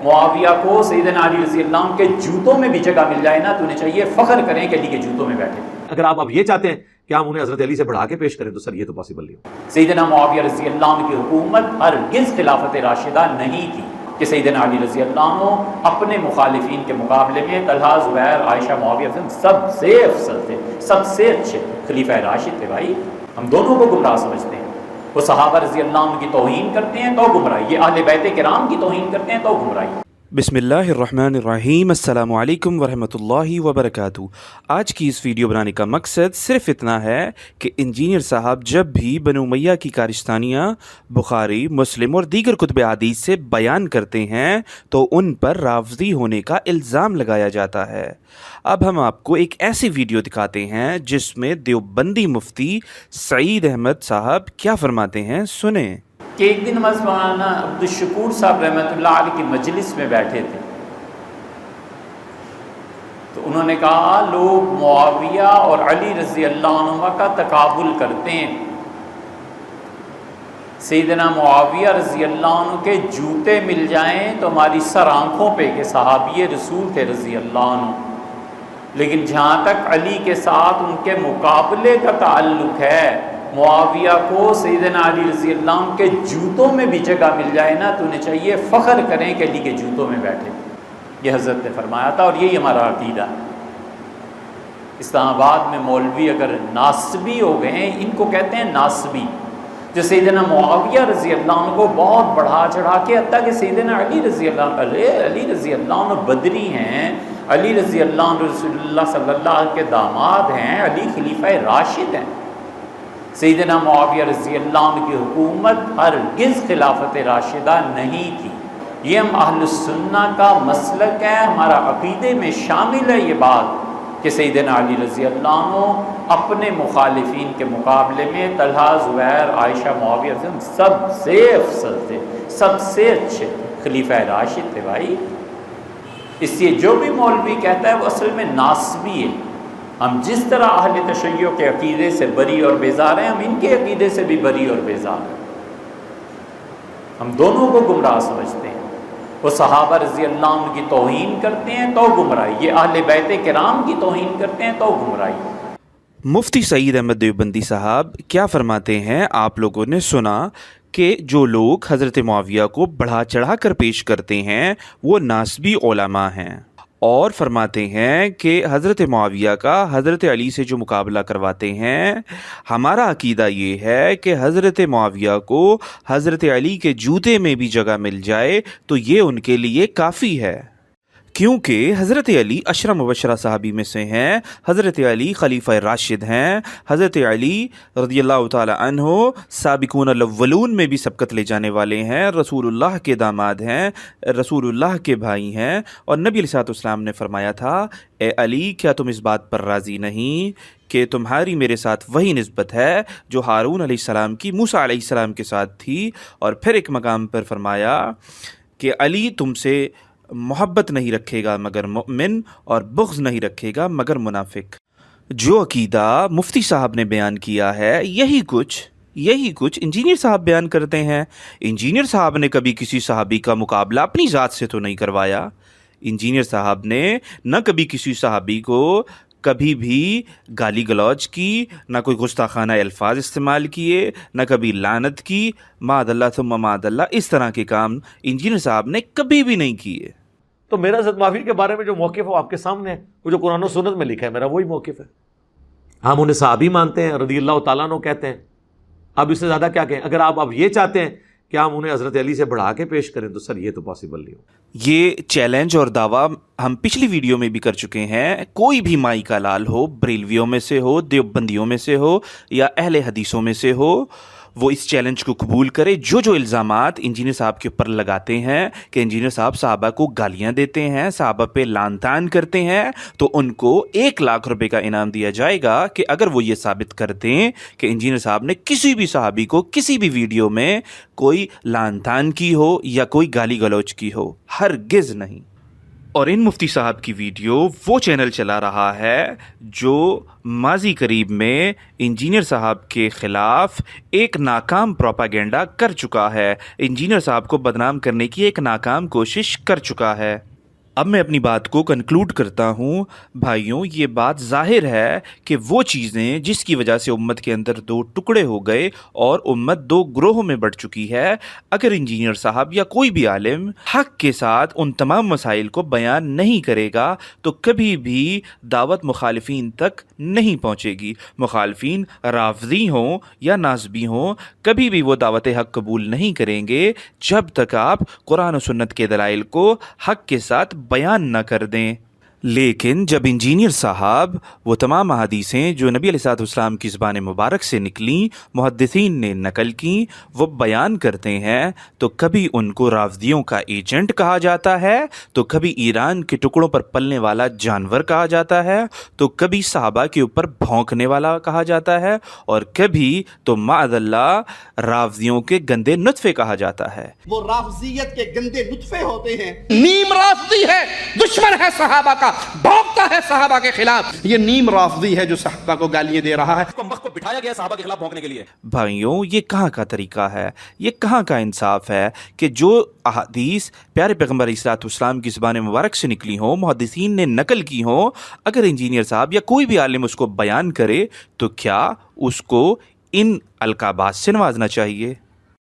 معاویہ کو سیدنا علی رضی اللہ عنہ کے جوتوں میں بھی جگہ مل جائے نا تو انہیں چاہیے فخر کریں کہ علی کے جوتوں میں بیٹھے. اگر آپ اب یہ چاہتے ہیں کہ ہم انہیں حضرت علی سے بڑھا کے پیش کریں تو سر یہ تو پاسبل نہیں ہو. سیدنا معاویہ رضی اللہ عنہ کی حکومت ہرگز خلافت راشدہ نہیں تھی کہ سیدنا علی رضی اللہ عنہ اپنے مخالفین کے مقابلے میں طلحہ، زبیر، عائشہ، معاویہ سب سے افضل تھے، سب سے اچھے خلیفہ راشد تھے. بھائی ہم دونوں کو گمراہ سمجھتے ہیں. وہ صحابہ رضی اللہ عنہ کی توہین کرتے ہیں تو گمراہی، یہ اہل بیت کرام کی توہین کرتے ہیں تو گمراہی. بسم اللہ الرحمن الرحیم. السلام علیکم ورحمۃ اللہ وبرکاتہ. آج کی اس ویڈیو بنانے کا مقصد صرف اتنا ہے کہ انجینئر صاحب جب بھی بنو امیہ کی کارستانیاں بخاری، مسلم اور دیگر کتب حدیث سے بیان کرتے ہیں تو ان پر رافضی ہونے کا الزام لگایا جاتا ہے. اب ہم آپ کو ایک ایسی ویڈیو دکھاتے ہیں جس میں دیوبندی مفتی سعید احمد صاحب کیا فرماتے ہیں، سنیں. کہ ایک دن مولانا عبدالشکور صاحب رحمۃ اللہ علیہ کی مجلس میں بیٹھے تھے تو انہوں نے کہا لوگ معاویہ اور علی رضی اللہ عنہ کا تقابل کرتے ہیں. سیدنا معاویہ رضی اللہ عنہ کے جوتے مل جائیں تو ہماری سر آنکھوں پہ کہ صحابی رسول تھے رضی اللہ عنہ، لیکن جہاں تک علی کے ساتھ ان کے مقابلے کا تعلق ہے، معاویہ کو سیدنا علی رضی اللہ عنہ کے جوتوں میں بھی جگہ مل جائے نا تو انہیں چاہیے فخر کریں کہ علی کے جوتوں میں بیٹھے. یہ حضرت نے فرمایا تھا اور یہی ہمارا عقیدہ ہے. اسلام آباد میں مولوی اگر ناسبی ہو گئے ہیں، ان کو کہتے ہیں ناسبی، جو سیدنا معاویہ رضی اللہ عنہ کو بہت بڑھا چڑھا کے حتیٰ کہ سیدنا علی رضی اللہ عنہ، علی رضی اللہ عنہ بدری ہیں، علی رضی اللہ عنہ رسول اللہ صلی اللہ علیہ وسلم کے داماد ہیں، علی خلیفہ راشد ہیں. سیدنا معاویہ رضی اللہ عنہ کی حکومت ہرگز خلافت راشدہ نہیں تھی. یہ ہم اہل السنہ کا مسلک ہے، ہمارا عقیدے میں شامل ہے یہ بات کہ سیدنا علی رضی اللہ عنہ اپنے مخالفین کے مقابلے میں طلحہ، زبیر، عائشہ، معاویہ سب سے افضل تھے، سب سے اچھے خلیفہ راشد تھے. بھائی اس لیے جو بھی مولوی کہتا ہے وہ اصل میں ناسبی ہے. ہم جس طرح اہل تشیع کے عقیدے سے بری اور بیزار ہیں، ہم ان کے عقیدے سے بھی بری اور بیزار ہیں. ہم دونوں کو گمراہ سمجھتے ہیں. وہ صحابہ رضی اللہ عنہ کی توہین کرتے ہیں تو گمراہی، یہ اہل بیت کرام کی توہین کرتے ہیں تو گمراہی. مفتی سعید احمد دیوبندی صاحب کیا فرماتے ہیں آپ لوگوں نے سنا کہ جو لوگ حضرت معاویہ کو بڑھا چڑھا کر پیش کرتے ہیں وہ ناسبی علماء ہیں، اور فرماتے ہیں کہ حضرت معاویہ کا حضرت علی سے جو مقابلہ کرواتے ہیں، ہمارا عقیدہ یہ ہے کہ حضرت معاویہ کو حضرت علی کے جوتے میں بھی جگہ مل جائے تو یہ ان کے لیے کافی ہے، کیونکہ حضرت علی عشرہ مبشرہ صحابی میں سے ہیں، حضرت علی خلیفہ راشد ہیں، حضرت علی رضی اللہ تعالی عنہ سابقون الاولون میں بھی سبقت لے جانے والے ہیں، رسول اللہ کے داماد ہیں، رسول اللہ کے بھائی ہیں. اور نبی علیہ الصلوۃ والسلام نے فرمایا تھا اے علی کیا تم اس بات پر راضی نہیں کہ تمہاری میرے ساتھ وہی نسبت ہے جو ہارون علیہ السلام کی موسیٰ علیہ السلام کے ساتھ تھی. اور پھر ایک مقام پر فرمایا کہ علی تم سے محبت نہیں رکھے گا مگر مؤمن اور بغض نہیں رکھے گا مگر منافق. جو عقیدہ مفتی صاحب نے بیان کیا ہے یہی کچھ انجینئر صاحب بیان کرتے ہیں. انجینئر صاحب نے کبھی کسی صحابی کا مقابلہ اپنی ذات سے تو نہیں کروایا. انجینئر صاحب نے نہ کبھی کسی صحابی کو کبھی بھی گالی گلوچ کی، نہ کوئی گستاخانہ الفاظ استعمال کیے، نہ کبھی لعنت کی، معاذ اللہ ثم معاذ اللہ، اس طرح کے کام انجینئر صاحب نے کبھی بھی نہیں کیے. تو میرا حضرت معاویہ کے بارے میں جو موقف ہے وہ آپ کے سامنے ہے، وہ جو قرآن و سنت میں لکھا ہے میرا وہی موقف ہے. ہم انہیں صحابی مانتے ہیں، رضی اللہ تعالیٰ عنہ کہتے ہیں. اب اس سے زیادہ کیا کہیں؟ اگر آپ اب یہ چاہتے ہیں کہ ہم انہیں حضرت علی سے بڑھا کے پیش کریں تو سر یہ تو پاسبل نہیں ہو. یہ چیلنج اور دعویٰ ہم پچھلی ویڈیو میں بھی کر چکے ہیں. کوئی بھی مائی کا لال ہو، بریلویوں میں سے ہو، دیوبندیوں میں سے ہو یا اہل حدیثوں میں سے ہو، وہ اس چیلنج کو قبول کرے. جو الزامات انجینئر صاحب کے اوپر لگاتے ہیں کہ انجینئر صاحب صحابہ کو گالیاں دیتے ہیں، صحابہ پہ لعن طعن کرتے ہیں، تو ان کو 1,00,000 روپے کا انعام دیا جائے گا کہ اگر وہ یہ ثابت کر دیں کہ انجینئر صاحب نے کسی بھی صحابی کو کسی بھی ویڈیو میں کوئی لعن طعن کی ہو یا کوئی گالی گلوچ کی ہو. ہرگز نہیں. اور ان مفتی صاحب کی ویڈیو وہ چینل چلا رہا ہے جو ماضی قریب میں انجینئر صاحب کے خلاف ایک ناکام پروپیگنڈا کر چکا ہے، انجینئر صاحب کو بدنام کرنے کی ایک ناکام کوشش کر چکا ہے۔ اب میں اپنی بات کو کنکلوڈ کرتا ہوں۔ بھائیوں، یہ بات ظاہر ہے کہ وہ چیزیں جس کی وجہ سے امت کے اندر دو ٹکڑے ہو گئے اور امت دو گروہوں میں بٹ چکی ہے، اگر انجینئر صاحب یا کوئی بھی عالم حق کے ساتھ ان تمام مسائل کو بیان نہیں کرے گا تو کبھی بھی دعوت مخالفین تک نہیں پہنچے گی۔ مخالفین رافضی ہوں یا ناصبی ہوں، کبھی بھی وہ دعوت حق قبول نہیں کریں گے جب تک آپ قرآن و سنت کے دلائل کو حق کے ساتھ بیان نہ کر دیں۔ لیکن جب انجینئر صاحب وہ تمام احادیثیں جو نبی علیہ الصلوۃ والسلام کی زبان مبارک سے نکلیں، محدثین نے نقل کیں، وہ بیان کرتے ہیں تو کبھی ان کو رافضیوں کا ایجنٹ کہا جاتا ہے، تو کبھی ایران کے ٹکڑوں پر پلنے والا جانور کہا جاتا ہے، تو کبھی صحابہ کے اوپر بھونکنے والا کہا جاتا ہے، اور کبھی تو معاذ اللہ رافضیوں کے گندے نطفے کہا جاتا ہے۔ وہ رافضیت کے گندے نطفے ہوتے ہیں، نیم رافضی ہے، دشمن ہے صحابہ کا، بھونکتا ہے صحابہ کے خلاف۔ یہ نیم رافضی ہے جو صحابہ کو گالیاں دے رہا ہے۔ وقت کو بٹھایا گیا صحابہ کے خلاف بھونکنے کے لیے۔ بھائیوں، یہ کہاں کا طریقہ ہے، یہ کہاں کا انصاف ہے کہ جو احادیث پیارے پیغمبر علیہ الصلوۃ والسلام کی زبان مبارک سے نکلی ہوں، محدثین نے نقل کی ہوں، اگر انجینئر صاحب یا کوئی بھی عالم اس کو بیان کرے تو کیا اس کو ان القابات سے نوازنا چاہیے؟